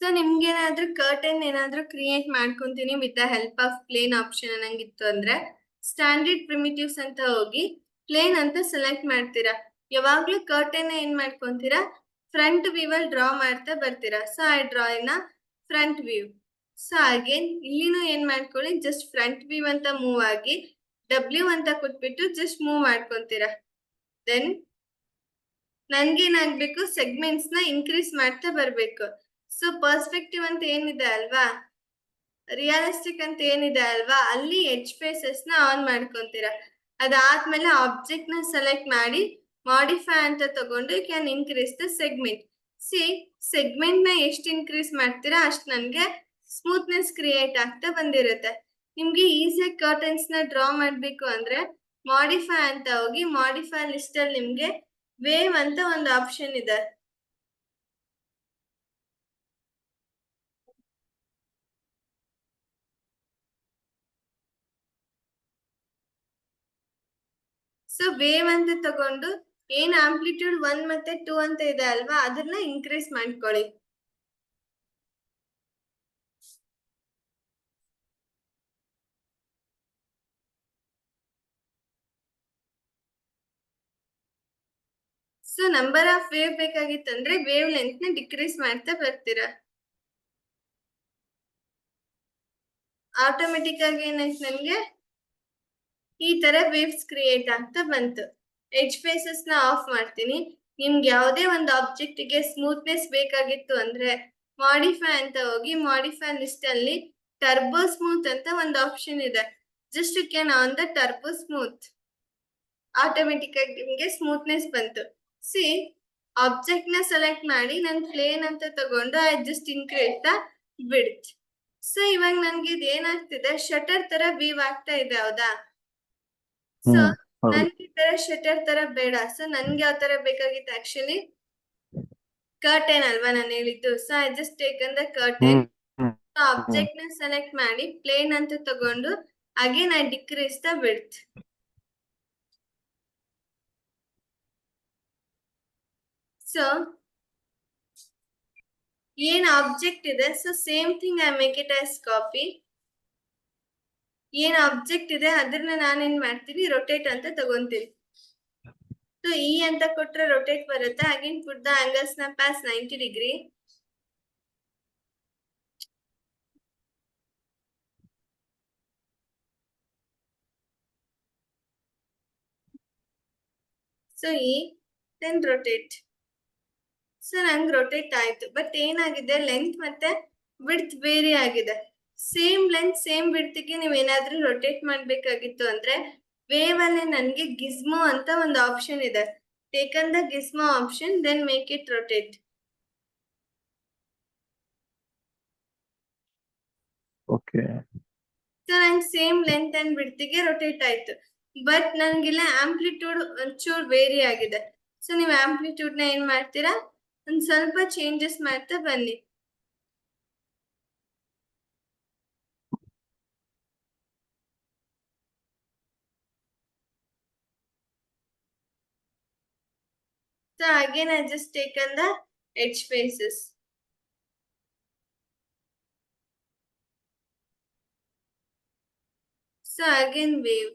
So ನಿಮ್ಗೆ ಏನಾದ್ರೂ curtain ಏನಾದ್ರೂ ಕ್ರಿಯೇಟ್ ಮಾಡ್ಕೊಂತೀನಿ with the help of plane option ಅನ್ನಂಗಿತ್ತು ಅಂದ್ರೆ ಸ್ಟ್ಯಾಂಡರ್ಡ್ ಪ್ರಿಮಿಟಿವ್ಸ್ ಅಂತ ಹೋಗಿ ಪ್ಲೇನ್ ಅಂತ ಸೆಲೆಕ್ಟ್ ಮಾಡ್ತೀರಾ. ಯಾವಾಗ್ಲೂ ಕರ್ಟನ್ ಏನ್ ಮಾಡ್ಕೊಂತೀರಾ, ಫ್ರಂಟ್ ವ್ಯೂ ಅಲ್ಲಿ ಡ್ರಾ ಮಾಡ್ತಾ ಬರ್ತೀರಾ. ಸೊ ಆ drawing front view. So again ಇಲ್ಲಿನೂ ಏನ್ ಮಾಡ್ಕೊಳ್ಳಿ, ಜಸ್ಟ್ ಫ್ರಂಟ್ ವ್ಯೂ ಅಂತ ಮೂವ್ ಆಗಿ ಡಬ್ಲ್ಯೂ ಅಂತ ಕೊಟ್ಬಿಟ್ಟು ಜಸ್ಟ್ ಮೂವ್ ಮಾಡ್ಕೊಂತೀರಾ. ದೆನ್ ನನ್ಗೇನಾಗ್ಬೇಕು, ಸೆಗ್ಮೆಂಟ್ಸ್ ನ ಇನ್ಕ್ರೀಸ್ ಮಾಡ್ತಾ ಬರ್ಬೇಕು. ಸೊ ಪರ್ಸ್ಪೆಕ್ಟಿವ್ ಅಂತ ಏನಿದೆ ಅಲ್ವಾ, ರಿಯಲಿಸ್ಟಿಕ್ ಅಂತ ಏನಿದೆ ಅಲ್ವಾ, ಅಲ್ಲಿ ಎಡ್ಜ್ ಫೇಸಸ್ ನ ಆನ್ ಮಾಡ್ಕೊಂತೀರಾ. ಅದಾದ್ಮೇಲೆ ಆಬ್ಜೆಕ್ಟ್ ನ ಸೆಲೆಕ್ಟ್ ಮಾಡಿ ಮಾಡಿಫೈ ಅಂತ ತಗೊಂಡು you can increase the segment. ಸಿ ಸೆಗ್ಮೆಂಟ್ ನ ಎಷ್ಟು ಇನ್ಕ್ರೀಸ್ ಮಾಡ್ತೀರಾ ಅಷ್ಟು ನನ್ಗೆ ಸ್ಮೂತ್ನೆಸ್ ಕ್ರಿಯೇಟ್ ಆಗ್ತಾ ಬಂದಿರುತ್ತೆ. ನಿಮ್ಗೆ ಈಸಿಯಾಗಿ ಕರ್ಟನ್ಸ್ ನ ಡ್ರಾ ಮಾಡ್ಬೇಕು ಅಂದ್ರೆ ಮಾಡಿಫೈ ಅಂತ ಹೋಗಿ ಮಾಡಿಫೈ ಲಿಸ್ಟ್ ಅಲ್ಲಿ ನಿಮ್ಗೆ ವೇವ್ ಅಂತ ಒಂದು ಆಪ್ಷನ್ ಇದೆ. ಸೊ ವೇವ್ ಅಂತ ತಗೊಂಡು ಏನ್ ಆಂಪ್ಲಿಟ್ಯೂಡ್ 1 ಮತ್ತೆ 2 ಅಂತ ಇದೆ ಅಲ್ವಾ, ಅದನ್ನ ಇನ್ಕ್ರೀಸ್ ಮಾಡ್ಕೊಳ್ಳಿ. ಸೊ ನಂಬರ್ ಆಫ್ ವೇವ್ ಬೇಕಾಗಿತ್ತಂದ್ರೆ ವೇವ್ ಲೆಂತ್ ನ ಡಿಕ್ರೀಸ್ ಮಾಡ್ತಾ ಬರ್ತೀರಾ. ಆಟೋಮೆಟಿಕ್ ಆಗಿ ಏನಾಯ್ತು, ನನ್ಗೆ ಈ ತರ ವೇವ್ಸ್ ಕ್ರಿಯೇಟ್ ಆಗ್ತಾ ಬಂತು. ಎಡ್ಜ್ ಫೇಸಸ್ ನ ಆಫ್ ಮಾಡ್ತೀನಿ. ನಿಮ್ಗೆ ಯಾವುದೇ ಒಂದು ಆಬ್ಜೆಕ್ಟ್ ಗೆ ಸ್ಮೂತ್ನೆಸ್ ಬೇಕಾಗಿತ್ತು ಅಂದ್ರೆ ಮಾಡಿಫೈ ಅಂತ ಹೋಗಿ ಮಾಡಿಫೈ ಲಿಸ್ಟ್ ಅಲ್ಲಿ ಟರ್ಬೋ ಸ್ಮೂತ್ ಅಂತ ಒಂದು ಆಪ್ಷನ್ ಇದೆ. Just you can on the turbo smooth. Automatic ಆಗಿ ನಿಮ್ಗೆ ಸ್ಮೂತ್ನೆಸ್ ಬಂತು. ಸಿ ಆಬ್ಜೆಕ್ಟ್ ನ ಸೆಲೆಕ್ಟ್ ಮಾಡಿ ನಾನು ಪ್ಲೇನ್ ಅಂತ ತಗೊಂಡು I just increase the width. So ಇವಾಗ ನನ್ಗೆ ಇದು ಏನಾಗ್ತಿದೆ, ಶಟರ್ ತರ ವೀವ್ ಆಗ್ತಾ ಇದೆ, ಹೌದಾ? ಸೊ ನನ್ಗೆ ಈ ತರ ಶಟರ್ ತರ ಬೇಡ. ಸೊ ನನ್ಗೆ ಯಾವ ತರ ಬೇಕಾಗಿತ್ತು, ಆಕ್ಚುಲಿ ಕರ್ಟನ್ ಅಲ್ವಾ ನಾನು ಹೇಳಿದ್ದು. So I just taken the curtain. Object ನ ಸೆಲೆಕ್ಟ್ ಮಾಡಿ ಪ್ಲೇನ್ ಅಂತ ತಗೊಂಡು again I decrease the width. So ಏನ್ ಆಬ್ಜೆಕ್ಟ್ ಇದೆ, so same thing I make it as copy. ಏನ್ ಆಬ್ಜೆಕ್ಟ್ ಇದೆ ಅದನ್ನ ನಾನೇನ್ ಮಾಡ್ತೀನಿ, ರೊಟೇಟ್ ಅಂತ ತಗೊಂತೀನಿ. ಸೊ ಇ ಅಂತ ಕೊಟ್ರೆ ರೊಟೇಟ್ ಬರುತ್ತೆ. Again put the angle snap as 90 degree. So I then rotate. So ನಂಗೆ ರೊಟೇಟ್ ಆಯ್ತು. ಬಟ್ ಏನಾಗಿದೆ, ಲೆಂತ್ ಮತ್ತೆ ವಿಡ್ತ್ ವೇರಿ ಆಗಿದೆ. ಸೇಮ್ ಲೆಂತ್ ಸೇಮ್ ವಿಡ್ತ್ಗೆ ನೀವು ಏನಾದ್ರೂ ರೊಟೇಟ್ ಮಾಡ್ಬೇಕಾಗಿತ್ತು ಅಂದ್ರೆ ವೇವ್ ಅಲ್ಲಿ ನನ್ಗೆ ಗಿಸ್ಮೋ ಅಂತ ಒಂದು ಆಪ್ಷನ್ ಇದೆ. Taken the gizmo option, then make it rotate. Okay. So ನಂಗೆ ಸೇಮ್ ಲೆಂತ್ ಅಂಡ್ ವಿಡ್ತ್ಗೆ ರೊಟೇಟ್ ಆಯ್ತು. ಬಟ್ ನನ್ಗಿಲ್ಲ ಆಂಪ್ಲಿಟ್ಯೂಡ್ ಒಂಚೂರು ವೇರಿ ಆಗಿದೆ. ಸೊ ನೀವು ಆಂಪ್ಲಿಟ್ಯೂಡ್ ನ ಏನ್ ಮಾಡ್ತೀರಾ, ಒಂದ್ ಸ್ವಲ್ಪ ಚೇಂಜಸ್ ಮಾಡ್ತಾ ಬನ್ನಿ. So again I just taken the edge faces. So again wave.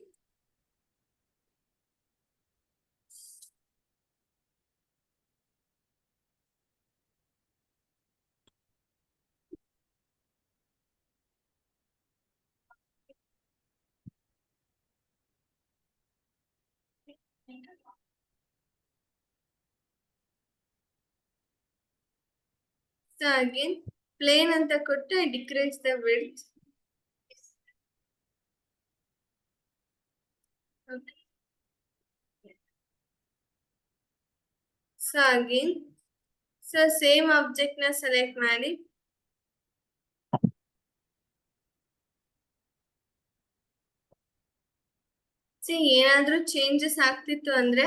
So again plane anta kottu I decrease the width. Okay. So again, so same object na select ಮಾಡಿ. See ಏನಾದ್ರೂ changes ಆಗ್ತಿತ್ತು ಅಂದ್ರೆ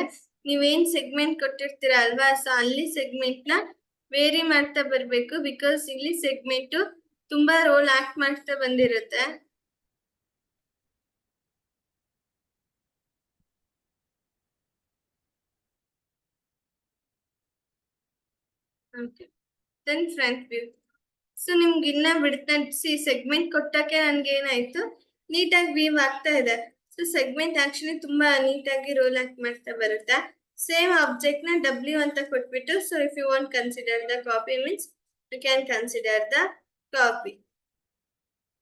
ನೀವೇನ್ segment ಕೊಟ್ಟಿರ್ತೀರಾ ಅಲ್ವಾ, so ಅಲ್ಲಿ segment ನ very ಮಾಡ್ತಾ ಬರ್ಬೇಕು. ಬಿಕಾಸ್ ಇಲ್ಲಿ ಸೆಗ್ಮೆಂಟ್ ತುಂಬಾ ರೋಲ್ ಆಕ್ಟ್ ಮಾಡ್ತಾ ಬಂದಿರುತ್ತೆ. Okay. Then front view. So ನಿಮ್ಗೆ ಇನ್ನ ಬಿಡ್ಸಿ ಸೆಗ್ಮೆಂಟ್ ಕೊಟ್ಟಕ್ಕೆ ನನ್ಗೆ ಏನಾಯ್ತು, ನೀಟಾಗಿ ವೀವ್ ಆಗ್ತಾ ಇದೆ. ಸೊ ಸೆಗ್ಮೆಂಟ್ ಆಕ್ಚುಲಿ ತುಂಬಾ ನೀಟಾಗಿ ರೋಲ್ ಆಕ್ಟ್ ಮಾಡ್ತಾ ಬರುತ್ತೆ. ಸೇಮ್ ಆಬ್ಜೆಕ್ಟ್ ನ ಡಬ್ಲ್ಯೂ ಅಂತ ಕೊಟ್ಬಿಟ್ಟು, so if you want consider the copy means you can consider the copy.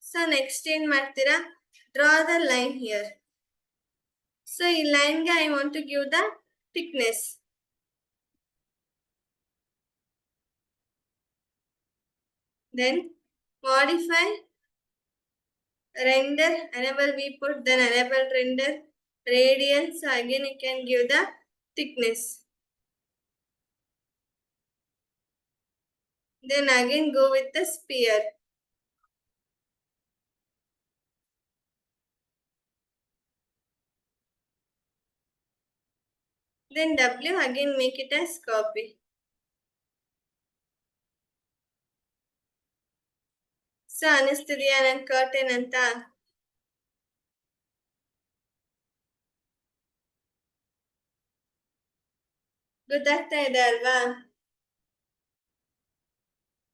So next ಏನ್ ಮಾಡ್ತೀರಾ, draw the line here. So ಈ ಲೈನ್ಗೆ I want to give the thickness. Then modify render, enable viewport, then enable render radial. So again you can give the thickness. Then again go with the sphere. Then W again make it as copy. So ಅನಿಸ್ತಿದೆಯಾ ನನ್ curtain ಅಂತ? ಗೊತ್ತಾಗ್ತಾ ಇದೆ ಅಲ್ವಾ?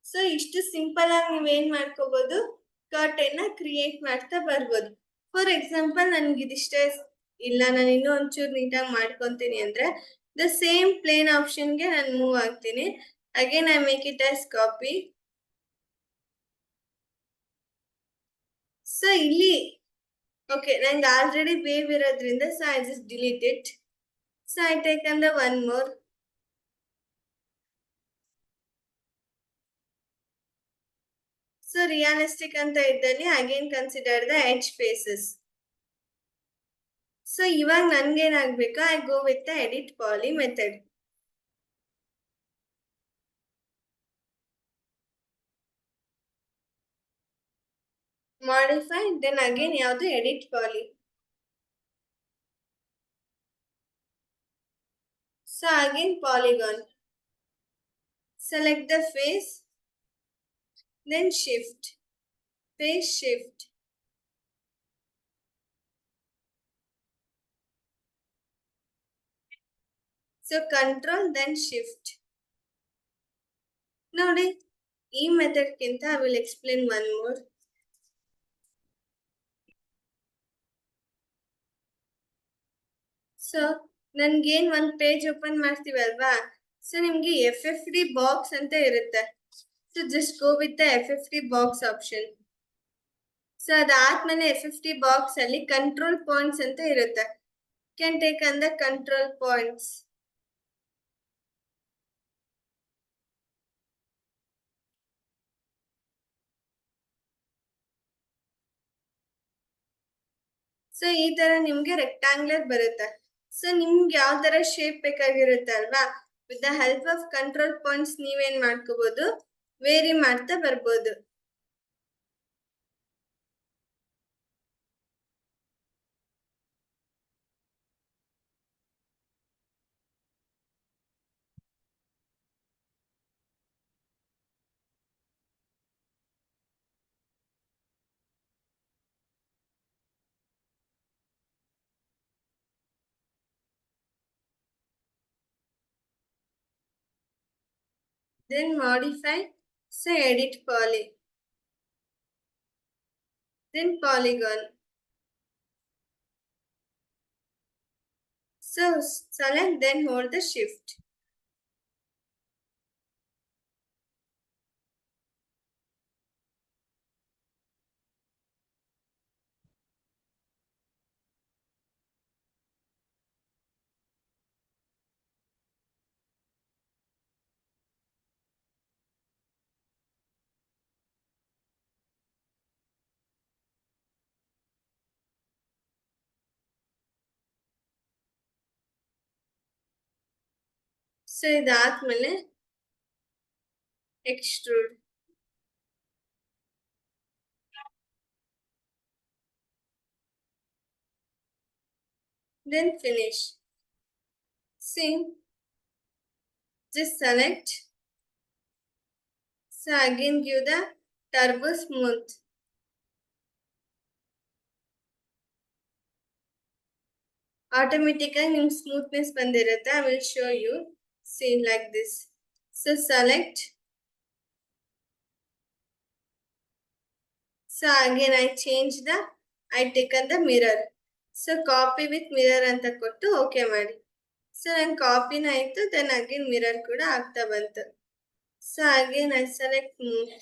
So ಇಷ್ಟು simple ಆಗಿ ನೀವೇನ್ ಮಾಡ್ಕೋಬಹುದು, curtain ನ ಕ್ರಿಯೇಟ್ ಮಾಡ್ತಾ ಬರ್ಬೋದು. ಫಾರ್ ಎಕ್ಸಾಂಪಲ್ ನನ್ಗೆ ಇದಿಷ್ಟೇ ಇಲ್ಲ, ನಾನು ಇನ್ನೂ ಒಂಚೂರು ನೀಟಾಗಿ ಮಾಡ್ಕೊಂತೀನಿ ಅಂದ್ರೆ ದ ಸೇಮ್ ಪ್ಲೇನ್ ಆಪ್ಷನ್ಗೆ ನಾನು ಮೂವ್ ಆಗ್ತೀನಿ. Again I make it as copy. So ಇಲ್ಲಿ ಓಕೆ, ನಂಗೆ ಆಲ್ರೆಡಿ ವೇವ್ ಇರೋದ್ರಿಂದ so I just delete it. So I take and one more. So realistic ಅಂತ ಇದ್ದಲ್ಲಿ again consider the edge faces. So ಇವಾಗ ನನ್ಗೇನಾಗ್ಬೇಕು, I go with the edit poly method. modify, then again ಯಾವುದು edit poly. So again polygon. Select the face, then shift, face shift. So control then shift. ನೋಡಿ ಈ method ಗಿಂತ I will explain one more. So ನನ್ಗೇನ್ ಒಂದ್ page open ಮಾಡ್ತೀವಲ್ವಾ, so ನಿಮ್ಗೆ FFD box ಅಂತ ಇರುತ್ತೆ. So just go with the FFD box option. So ಅದಾದ್ಮೇಲೆ FFD ಬಾಕ್ಸ್ ಅಲ್ಲಿ ಕಂಟ್ರೋಲ್ ಪಾಯಿಂಟ್ಸ್ ಅಂತ ಇರುತ್ತೆ. Can take on the control points. So ಈ ತರ ನಿಮ್ಗೆ ರೆಕ್ಟಾಂಗ್ಯುಲರ್ ಬರುತ್ತೆ. ಸೊ ನಿಮ್ಗೆ ಯಾವ ತರ ಶೇಪ್ ಬೇಕಾಗಿರುತ್ತೆ ಅಲ್ವಾ, with the help of control points ನೀವೇನ್ ಮಾಡ್ಕೋಬಹುದು, ವೇರಿ ಮಾಡ್ತಾ ಬರ್ಬೋದು. Then modify, say edit poly, then polygon. So select, then hold the shift. So ಇದಾದ್ಮೇಲೆ extrude. Then finish. See, just select. So again give the turbo smooth. Automatically ನಿಮ್ smoothness ಬಂದಿರುತ್ತೆ. I will show you. See like this. So select, So again I change the, I taken the mirror. So copy with mirror ಅಂತ ಕೊಟ್ಟು okay ಮಾಡಿ. So ನಾನು ಕಾಪಿನ ಆಯ್ತು, then again mirror ಕೂಡ ಆಗ್ತಾ ಬಂತು. So again I select move.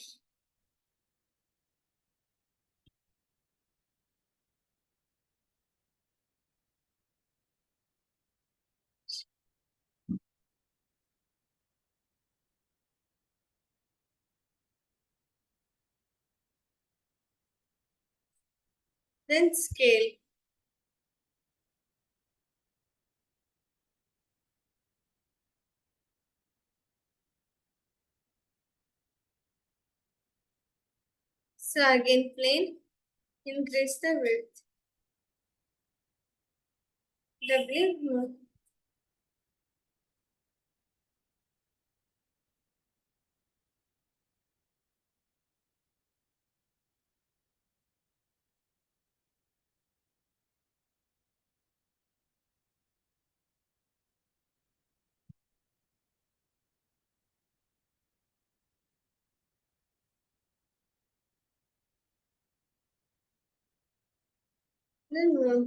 Then scale. So again plane, increase the width. W move. Then move.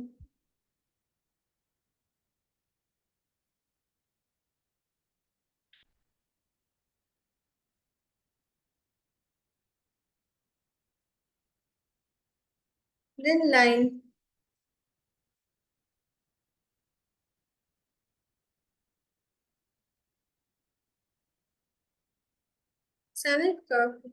Then line. Select copy.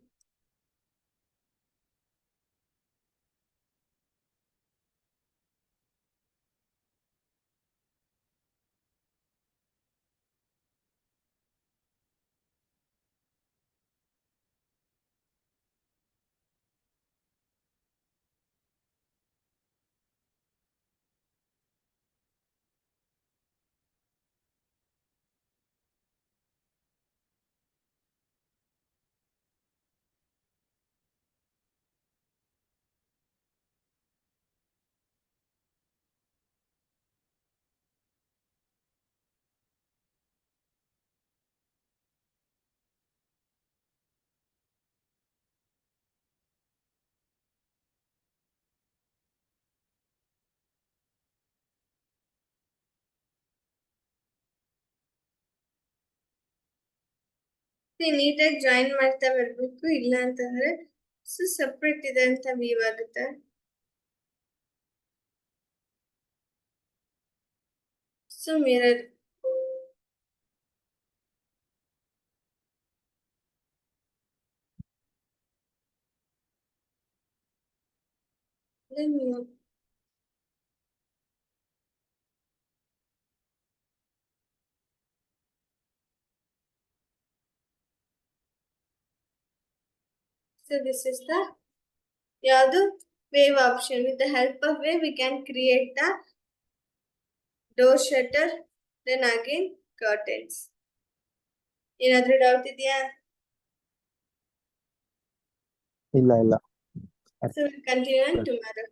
ನೀಟಾಗಿ join ಮಾಡ್ತಾ ಬರ್ಬೇಕು, ಇಲ್ಲ ಅಂತಂದ್ರೆ ಸೊ ಸಪ್ರೇಟ್ ಇದೆ ಅಂತ ವೀವ್ ಆಗುತ್ತೆ. So mirror. Then move. So this is the ಯಾವುದು wave option. With the help of wave we can create the door shutter, then again curtains. ಏನಾದ್ರೂ ಡೌಟ್ ಇದೆಯಾ? ಇಲ್ಲ ಇಲ್ಲ. So we'll continue on tomorrow.